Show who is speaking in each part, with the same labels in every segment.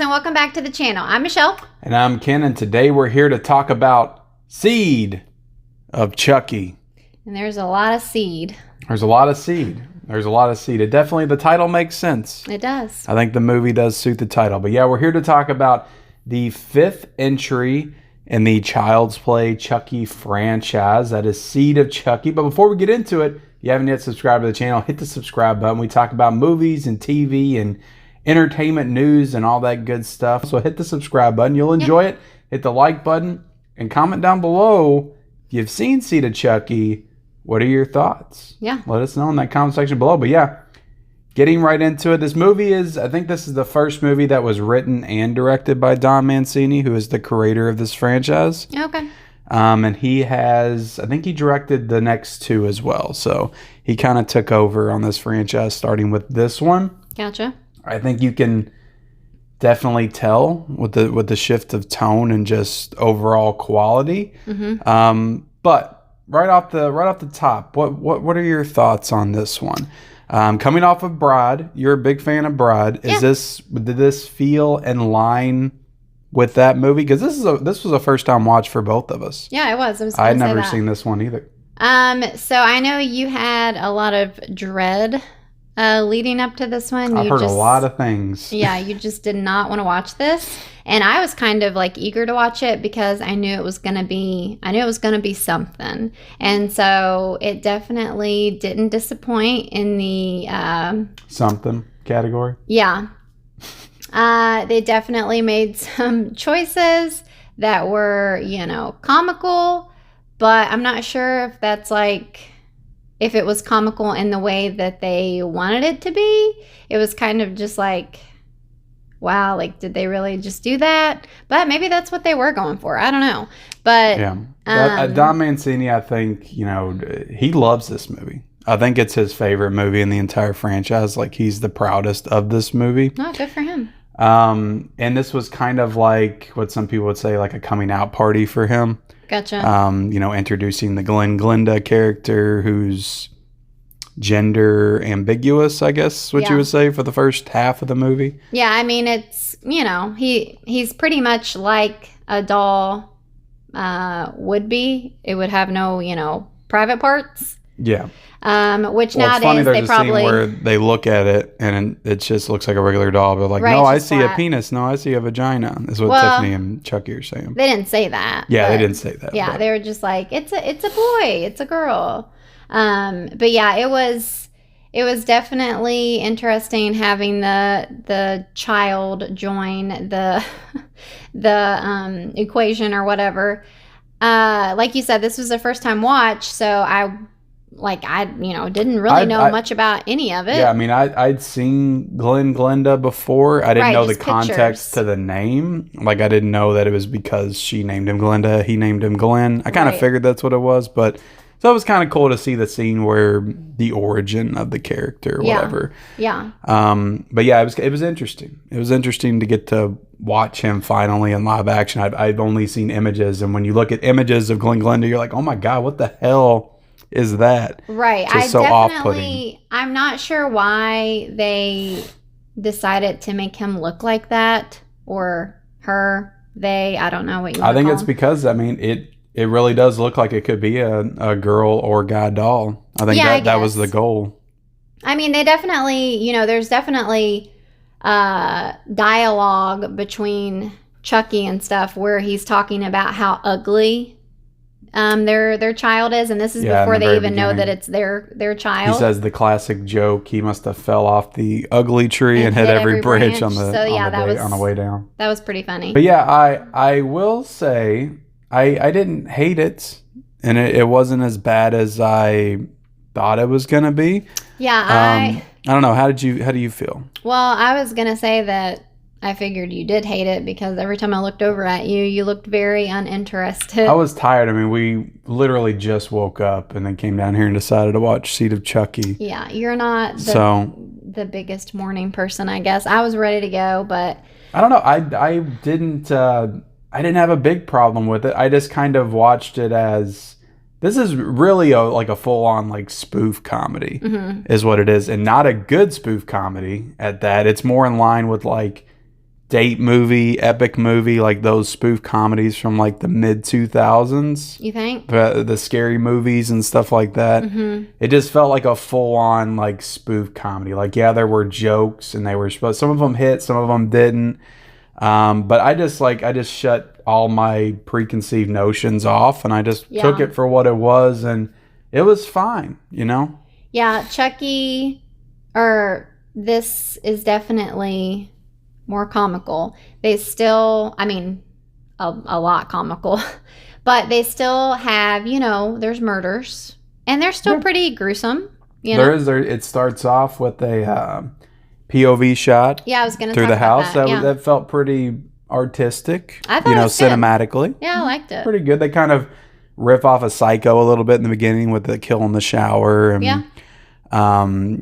Speaker 1: and welcome back to the channel. I'm Michelle.
Speaker 2: And I'm Ken, and today we're here to talk about Seed of Chucky.
Speaker 1: And there's a lot of seed.
Speaker 2: There's a lot of seed. It definitely, the title makes sense.
Speaker 1: It does.
Speaker 2: I think the movie does suit the title. But yeah, we're here to talk about the 5th entry in the Child's Play Chucky franchise. That is Seed of Chucky. But before we get into it, if you haven't yet subscribed to the channel, hit the subscribe button. We talk about movies and TV and entertainment news and all that good stuff. So hit the subscribe button. You'll enjoy it. Hit the like button and comment down below if you've seen Seed of Chucky. What are your thoughts?
Speaker 1: Yeah.
Speaker 2: Let us know in that comment section below. But yeah, getting right into it. This movie is, I think this is the first movie that was written and directed by Don Mancini, who is the creator of this franchise.
Speaker 1: Okay.
Speaker 2: And he has, I think he directed the next two as well. So he kind of took over on this franchise, starting with this one.
Speaker 1: Gotcha.
Speaker 2: I think you can definitely tell with the shift of tone and just overall quality.
Speaker 1: Mm-hmm.
Speaker 2: But right off the top, what are your thoughts on this one? Coming off of Bride, you're a big fan of Bride. Did this feel in line with that movie? Because this was a first time watch for both of us.
Speaker 1: Yeah, it was.
Speaker 2: I had never seen this one either.
Speaker 1: So I know you had a lot of dread leading up to this one.
Speaker 2: I've heard a lot of things.
Speaker 1: Yeah, you just did not want to watch this. And I was kind of like eager to watch it because I knew it was going to be something. And so it definitely didn't disappoint in the
Speaker 2: something category.
Speaker 1: Yeah. They definitely made some choices that were, comical, but I'm not sure if that's if it was comical in the way that they wanted it to be. It was kind of just like, wow, did they really just do that? But maybe that's what they were going for. I don't know. But
Speaker 2: yeah, Don Mancini, I think, he loves this movie. I think it's his favorite movie in the entire franchise. He's the proudest of this movie.
Speaker 1: Oh, good for him.
Speaker 2: And this was kind of like what some people would say, like a coming out party for him.
Speaker 1: Gotcha.
Speaker 2: Introducing the Glenda character, who's gender ambiguous, I guess what you would say, for the first half of the movie.
Speaker 1: Yeah, I mean, it's, he's pretty much like a doll would be. It would have no, private parts.
Speaker 2: Yeah.
Speaker 1: Which
Speaker 2: well,
Speaker 1: nowadays
Speaker 2: funny,
Speaker 1: they probably...
Speaker 2: scene where they look at it and it just looks like a regular doll, but
Speaker 1: right,
Speaker 2: no, I see
Speaker 1: flat.
Speaker 2: a penis. No, I see a vagina. Is what Tiffany and Chucky are saying.
Speaker 1: They didn't say that.
Speaker 2: Yeah, they didn't say that.
Speaker 1: Yeah, they were just like, it's a boy, it's a girl. But yeah, it was definitely interesting having the child join the equation or whatever. Like you said, this was a first time watch, so I didn't really know much about any of it.
Speaker 2: Yeah, I mean, I'd seen Glenda before. I didn't know the context to the name. I didn't know that it was because she named him Glenda, he named him Glenn. I kind of figured that's what it was, but so it was kind of cool to see the scene where the origin of the character or whatever.
Speaker 1: Yeah.
Speaker 2: But yeah, it was interesting. It was interesting to get to watch him finally in live action. I've only seen images, and when you look at images of Glenda, you're like, oh my God, what the hell is that?
Speaker 1: Right.
Speaker 2: Just so off-putting.
Speaker 1: I'm not sure why they decided to make him look like that, or her, they, I don't know what you want to
Speaker 2: I think
Speaker 1: call
Speaker 2: it's
Speaker 1: them.
Speaker 2: because, I mean, it really does look like it could be a girl or guy doll. I think that was the goal. I
Speaker 1: mean, they definitely, there's definitely dialogue between Chucky and stuff where he's talking about how ugly their child is, and this is before they even know that it's their child.
Speaker 2: He says the classic joke, he must have fell off the ugly tree and hit every branch on the way down.
Speaker 1: That was pretty funny.
Speaker 2: But yeah, I will say I didn't hate it, and it wasn't as bad as I thought it was gonna be.
Speaker 1: Yeah,
Speaker 2: I don't know. How do you feel?
Speaker 1: Well, I was gonna say that I figured you did hate it because every time I looked over at you, you looked very uninterested.
Speaker 2: I was tired. I mean, we literally just woke up and then came down here and decided to watch Seed of Chucky.
Speaker 1: Yeah, you're not the biggest morning person, I guess. I was ready to go, but
Speaker 2: I don't know. I didn't have a big problem with it. I just kind of watched it as, this is really a full-on spoof comedy, is what it is, and not a good spoof comedy at that. It's more in line with date movie, epic movie, like those spoof comedies from like the mid 2000s.
Speaker 1: You think?
Speaker 2: The scary movies and stuff like that. It just felt like a full on like spoof comedy. Like, yeah, there were jokes and they were supposed, some of them hit, some of them didn't. But I just shut all my preconceived notions off and I just took it for what it was and it was fine, you know?
Speaker 1: Yeah, Chucky, or this is definitely more comical. They still, I mean, a lot comical, but they still have, there's murders and they're still pretty gruesome.
Speaker 2: It starts off with a POV shot.
Speaker 1: Yeah, I was gonna
Speaker 2: through
Speaker 1: talk
Speaker 2: the
Speaker 1: about
Speaker 2: house.
Speaker 1: that.
Speaker 2: That felt pretty artistic.
Speaker 1: I thought it was good.
Speaker 2: Cinematically.
Speaker 1: Yeah, I liked it.
Speaker 2: Pretty good. They kind of riff off of Psycho a little bit in the beginning with the kill in the shower. And,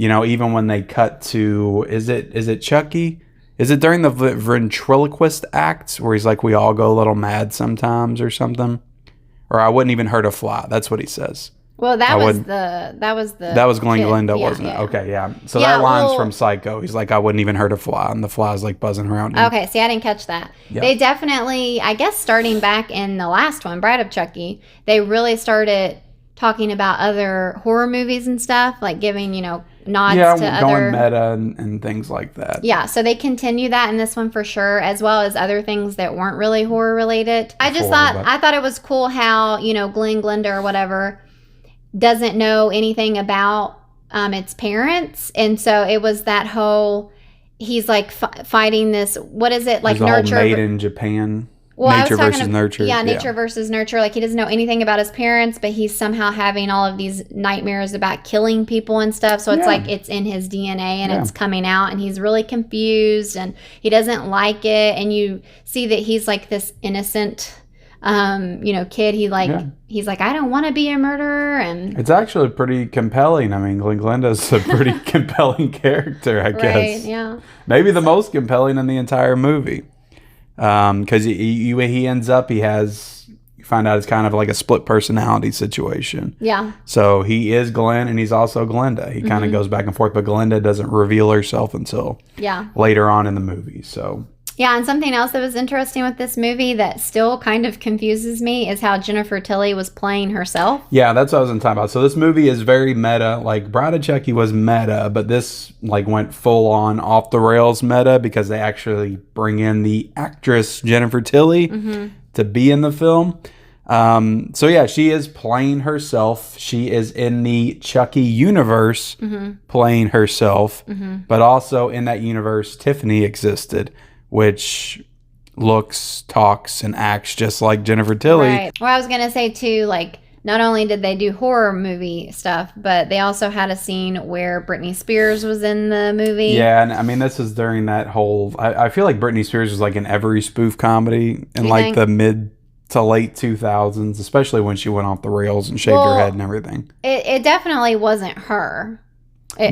Speaker 2: even when they cut to, is it Chucky? Is it during the ventriloquist acts where he's like, we all go a little mad sometimes or something? Or I wouldn't even hurt a fly. That's what he says.
Speaker 1: Well, that was
Speaker 2: Glenn Glenda, wasn't it?
Speaker 1: Yeah.
Speaker 2: Okay, yeah. So that line's from Psycho. He's like, I wouldn't even hurt a fly, and the fly's like buzzing around him.
Speaker 1: Okay, see, I didn't catch that.
Speaker 2: Yep.
Speaker 1: They definitely, I guess, starting back in the last one, Bride of Chucky, they really started talking about other horror movies and stuff, like giving, nods to other...
Speaker 2: going meta and things like that.
Speaker 1: Yeah, so they continue that in this one for sure, as well as other things that weren't really horror related. I thought it was cool how, Glenn Glenda or whatever doesn't know anything about its parents, and so it was that whole he's like fighting this, what is it, like
Speaker 2: nurture made in Japan, nature versus nurture.
Speaker 1: Nature versus nurture. Like, he doesn't know anything about his parents, but he's somehow having all of these nightmares about killing people and stuff, so it's like it's in his DNA and it's coming out, and he's really confused and he doesn't like it, and you see that he's like this innocent kid. He's like, I don't want to be a murderer, and
Speaker 2: it's actually pretty compelling. I mean, Glenn Glenda's a pretty compelling character, I guess.
Speaker 1: Right, yeah.
Speaker 2: Maybe the most compelling in the entire movie. Because he ends up, you find out it's kind of like a split personality situation.
Speaker 1: Yeah.
Speaker 2: So he is Glenn and he's also Glenda. He kind of goes back and forth, but Glenda doesn't reveal herself until later on in the movie. So
Speaker 1: yeah, and something else that was interesting with this movie that still kind of confuses me is how Jennifer Tilly was playing herself.
Speaker 2: Yeah, that's what I was going to talk about. So this movie is very meta. Like, Bride of Chucky was meta, but this went full on off the rails meta because they actually bring in the actress Jennifer Tilly to be in the film. So yeah, she is playing herself. She is in the Chucky universe playing herself, but also in that universe, Tiffany existed, which looks, talks, and acts just like Jennifer Tilly.
Speaker 1: Right. Well, I was going to say, too, like, not only did they do horror movie stuff, but they also had a scene where Britney Spears was in the movie.
Speaker 2: Yeah, and I mean, this is during that whole... I feel like Britney Spears was like in every spoof comedy in the mid to late 2000s, especially when she went off the rails and shaved her head and everything.
Speaker 1: It definitely wasn't her.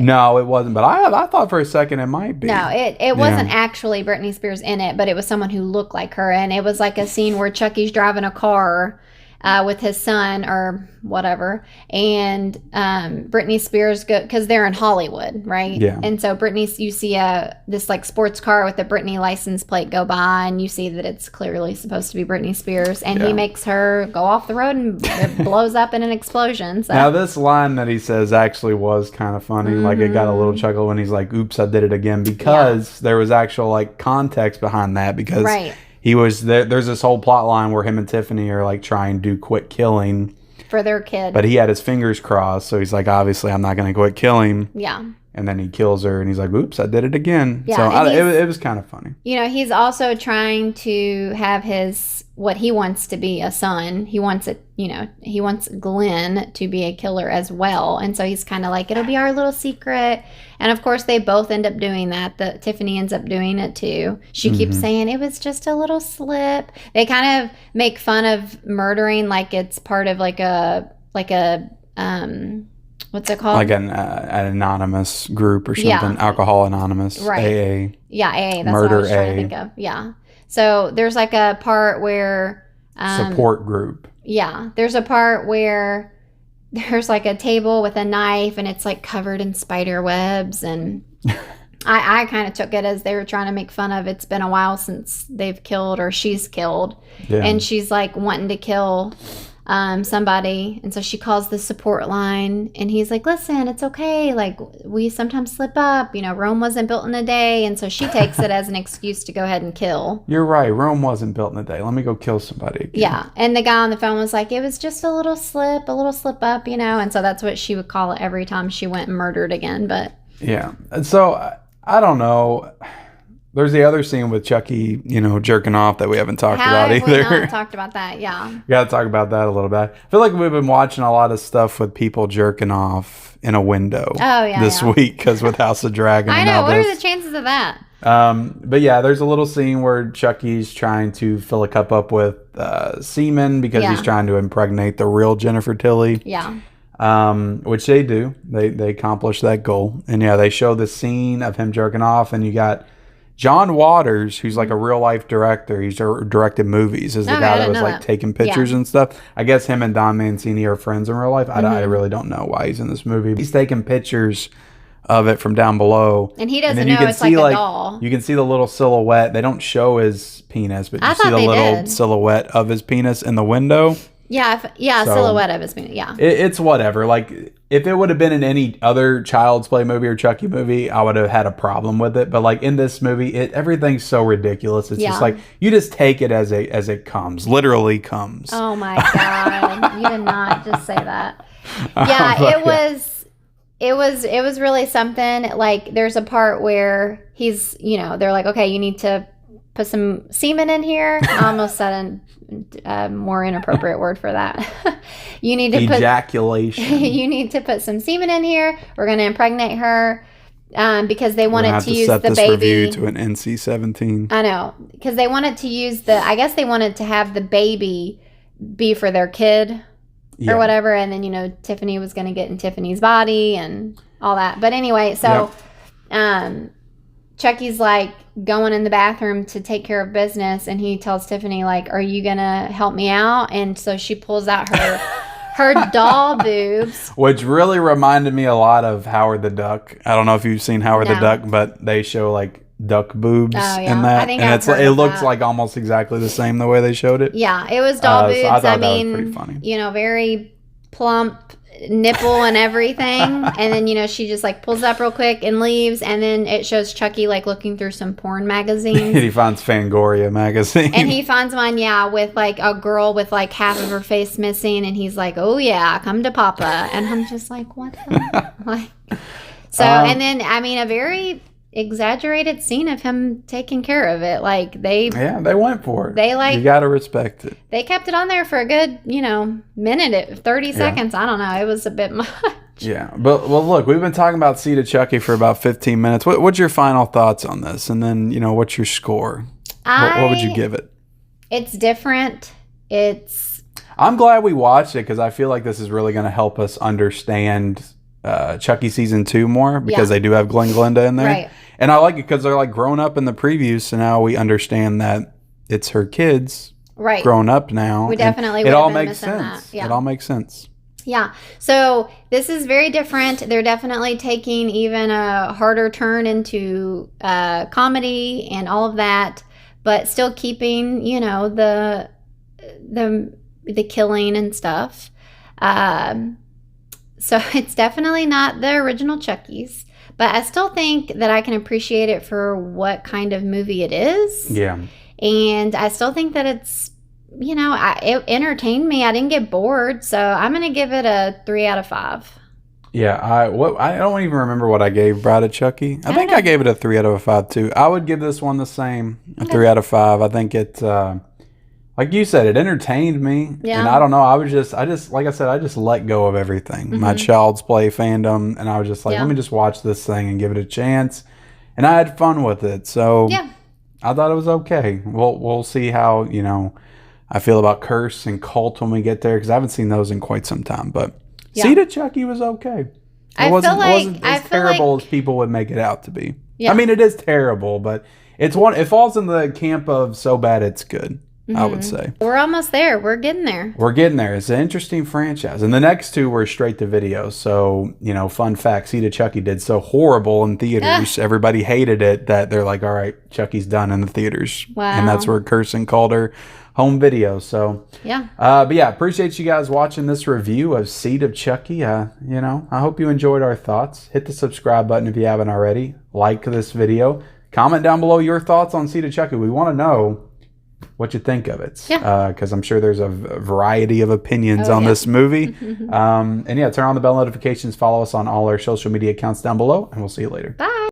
Speaker 2: No, it wasn't. But I thought for a second it might be.
Speaker 1: No, it wasn't actually Britney Spears in it, but it was someone who looked like her. And it was like a scene where Chucky's driving a car with his son or whatever. And Britney Spears, because they're in Hollywood, right?
Speaker 2: Yeah.
Speaker 1: And so you see this like sports car with the Britney license plate go by, and you see that it's clearly supposed to be Britney Spears. And he makes her go off the road and it blows up in an explosion. So.
Speaker 2: Now, this line that he says actually was kind of funny. Like, it got a little chuckle when he's like, oops, I did it again. Because there was actual like context behind that. Because he was there's this whole plot line where him and Tiffany are like trying to quit killing
Speaker 1: for their kid,
Speaker 2: but he had his fingers crossed, so he's like, obviously I'm not going to quit killing.
Speaker 1: Yeah.
Speaker 2: And then he kills her and he's like, oops, I did it again.
Speaker 1: Yeah,
Speaker 2: so it was kind of funny.
Speaker 1: He's also trying to have what he wants to be a son. He wants he wants Glenn to be a killer as well. And so he's kind of like, it'll be our little secret. And of course they both end up doing that. Tiffany ends up doing it too. She keeps saying it was just a little slip. They kind of make fun of murdering like it's part of like a what's it called?
Speaker 2: Like an anonymous group or something. Alcohol Anonymous.
Speaker 1: Right.
Speaker 2: AA.
Speaker 1: Yeah, AA. That's
Speaker 2: Murder
Speaker 1: what I was trying to think of. Yeah. So there's like a part where...
Speaker 2: support group.
Speaker 1: Yeah. There's a part where there's like a table with a knife and it's like covered in spider webs and... I kind of took it as they were trying to make fun of it's been a while since they've killed or she's killed.
Speaker 2: Yeah.
Speaker 1: And she's like wanting to kill somebody. And so she calls the support line and he's like, listen, it's okay. Like we sometimes slip up, Rome wasn't built in a day. And so she takes it as an excuse to go ahead and kill.
Speaker 2: You're right. Rome wasn't built in a day. Let me go kill somebody again.
Speaker 1: Yeah. And the guy on the phone was like, it was just a little slip up, And so that's what she would call it every time she went and murdered again. But
Speaker 2: yeah. And so I don't know. There's the other scene with Chucky, jerking off that we haven't talked about either.
Speaker 1: We not talked about that, yeah.
Speaker 2: We got to talk about that a little bit. I feel like we've been watching a lot of stuff with people jerking off in a window this week because with House of Dragon.
Speaker 1: I know. What are the chances of that?
Speaker 2: But yeah, there's a little scene where Chucky's trying to fill a cup up with semen because he's trying to impregnate the real Jennifer Tilly.
Speaker 1: Yeah.
Speaker 2: Which they do. They accomplish that goal. And yeah, they show the scene of him jerking off, and you got John Waters, who's like a real life director. He's directed movies. Is the guy that was like taking pictures and stuff. I guess him and Don Mancini are friends in real life. I really don't know why he's in this movie. He's taking pictures of it from down below,
Speaker 1: and he doesn't know it's like a doll.
Speaker 2: You can see the little silhouette. They don't show his penis, but you see the little silhouette of his penis in the window.
Speaker 1: Yeah, so, silhouette of his penis. Yeah,
Speaker 2: it's whatever. Like if it would have been in any other Child's Play movie or Chucky movie, I would have had a problem with it. But like in this movie, everything's so ridiculous. It's just like you just take it as it comes, literally comes.
Speaker 1: Oh my god, you did not just say that. Yeah, it was really something. Like there's a part where he's, they're like, okay, you need to put some semen in here. I almost said a more inappropriate word for that. You need to
Speaker 2: ejaculation.
Speaker 1: You need to put some semen in here. We're going to impregnate her because they wanted to use the baby.
Speaker 2: Set this review to an NC-17.
Speaker 1: I know, because they wanted to use I guess they wanted to have the baby be for their kid. Or whatever, and then Tiffany was going to get in Tiffany's body and all that. But anyway, so Chucky's like going in the bathroom to take care of business, and he tells Tiffany like, "Are you gonna help me out?" And so she pulls out her doll boobs,
Speaker 2: which really reminded me a lot of Howard the Duck. I don't know if you've seen Howard the Duck, but they show like duck boobs in that,
Speaker 1: I think
Speaker 2: and it looks like almost exactly the same the way they showed it.
Speaker 1: Yeah, it was doll boobs.
Speaker 2: So I thought that was pretty funny.
Speaker 1: Very plump nipple and everything, and then she just like pulls up real quick and leaves, and then it shows Chucky like looking through some porn magazines.
Speaker 2: He finds Fangoria magazine,
Speaker 1: and he finds one with like a girl with like half of her face missing, and he's like, "Oh yeah, come to Papa," and I'm just like, "What?" Like, so, and then a very exaggerated scene of him taking care of it. Like they
Speaker 2: went for it.
Speaker 1: They like,
Speaker 2: you gotta respect it.
Speaker 1: They kept it on there for a good minute, 30 seconds. I don't know, it was a bit much.
Speaker 2: Yeah, but look, we've been talking about Seed of Chucky for about 15 minutes. What's your final thoughts on this, and then what's your score? What would you give it?
Speaker 1: It's different.
Speaker 2: I'm glad we watched it because I feel like this is really going to help us understand Chucky season 2 more, because they do have Glenn Glenda in there.
Speaker 1: Right.
Speaker 2: And I like it because they're like grown up in the previews, so now we understand that it's her kids grown up now.
Speaker 1: We definitely would
Speaker 2: it
Speaker 1: have
Speaker 2: all
Speaker 1: been
Speaker 2: makes sense.
Speaker 1: That. Yeah.
Speaker 2: It all makes sense.
Speaker 1: Yeah. So this is very different. They're definitely taking even a harder turn into comedy and all of that, but still keeping, the killing and stuff. So it's definitely not the original Chucky's, but I still think that I can appreciate it for what kind of movie it is.
Speaker 2: Yeah.
Speaker 1: And I still think that it's, it entertained me. I didn't get bored. So I'm going to give it a 3 out of 5.
Speaker 2: Yeah. I don't even remember what I gave Bride of Chucky. I think I gave it a 3 out of 5 too. I would give this one the same, a 3 out of 5. I think it, like you said, it entertained me.
Speaker 1: Yeah.
Speaker 2: And I don't know, I just, like I said, I just let go of everything. Mm-hmm. My Child's Play fandom. And I was just like, let me just watch this thing and give it a chance. And I had fun with it. So I thought it was okay. We'll see how, I feel about Curse and Cult when we get there, because I haven't seen those in quite some time. But Seed of Chucky was okay. It wasn't as terrible as people would make it out to be. Yeah. I mean, it is terrible, but it falls in the camp of so bad it's good. I would say.
Speaker 1: We're almost there. We're getting there.
Speaker 2: We're getting there. It's an interesting franchise. And the next two were straight to video. So, fun fact, Seed of Chucky did so horrible in theaters. Everybody hated it that they're like, all right, Chucky's done in the theaters.
Speaker 1: Wow.
Speaker 2: And that's where Kirsten called her home video. So,
Speaker 1: yeah.
Speaker 2: But yeah, appreciate you guys watching this review of Seed of Chucky. I hope you enjoyed our thoughts. Hit the subscribe button if you haven't already. Like this video. Comment down below your thoughts on Seed of Chucky. We want to know what you think of it.
Speaker 1: Yeah.
Speaker 2: Because I'm sure there's a variety of opinions on this movie. And yeah, turn on the bell notifications. Follow us on all our social media accounts down below. And we'll see you later.
Speaker 1: Bye.